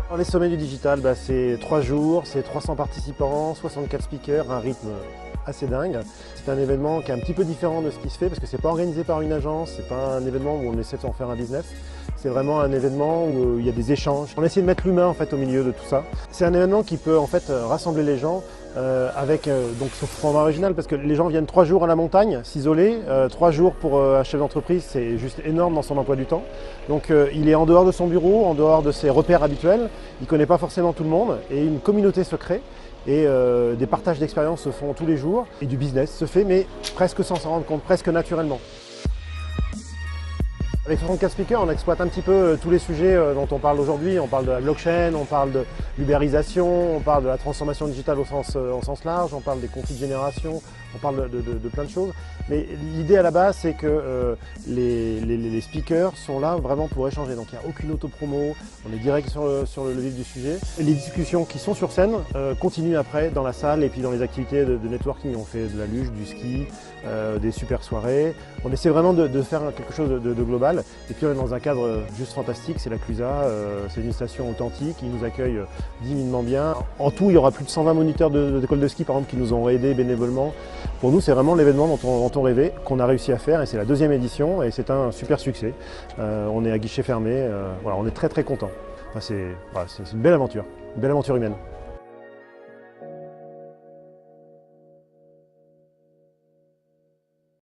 Alors, les sommets du digital, c'est 3 jours, c'est 300 participants, 64 speakers, un rythme assez dingue. C'est un événement qui est un petit peu différent de ce qui se fait parce que c'est pas organisé par une agence, c'est pas un événement où on essaie de s'en faire un business. C'est vraiment un événement où il y a des échanges. On essaie de mettre l'humain en fait au milieu de tout ça. C'est un événement qui peut en fait rassembler les gens avec donc son format original parce que les gens viennent 3 jours à la montagne, s'isoler. 3 jours pour un chef d'entreprise, c'est juste énorme dans son emploi du temps. Donc il est en dehors de son bureau, en dehors de ses repères habituels. Il ne connaît pas forcément tout le monde et une communauté se crée. Et des partages d'expériences se font tous les jours et du business se fait, mais presque sans s'en rendre compte, presque naturellement. Avec 64 speakers, on exploite un petit peu tous les sujets dont on parle aujourd'hui. On parle de la blockchain, on parle de l'ubérisation, on parle de la transformation digitale au sens large, on parle des conflits de génération, on parle de plein de choses. Mais l'idée à la base, c'est que les speakers sont là vraiment pour échanger. Donc il n'y a aucune autopromo, on est direct sur le vif du sujet. Et les discussions qui sont sur scène continuent après dans la salle et puis dans les activités de networking. On fait de la luge, du ski, des super soirées. On essaie vraiment de faire quelque chose de global. Et puis on est dans un cadre juste fantastique, c'est la Clusa, c'est une station authentique, ils nous accueillent divinement bien. En tout, il y aura plus de 120 moniteurs d'école de ski par exemple qui nous ont aidés bénévolement. Pour nous, c'est vraiment l'événement dont on rêvait, qu'on a réussi à faire et c'est la 2e édition et c'est un super succès. On est à guichet fermé, voilà, on est très très contents. Enfin, c'est une belle aventure humaine.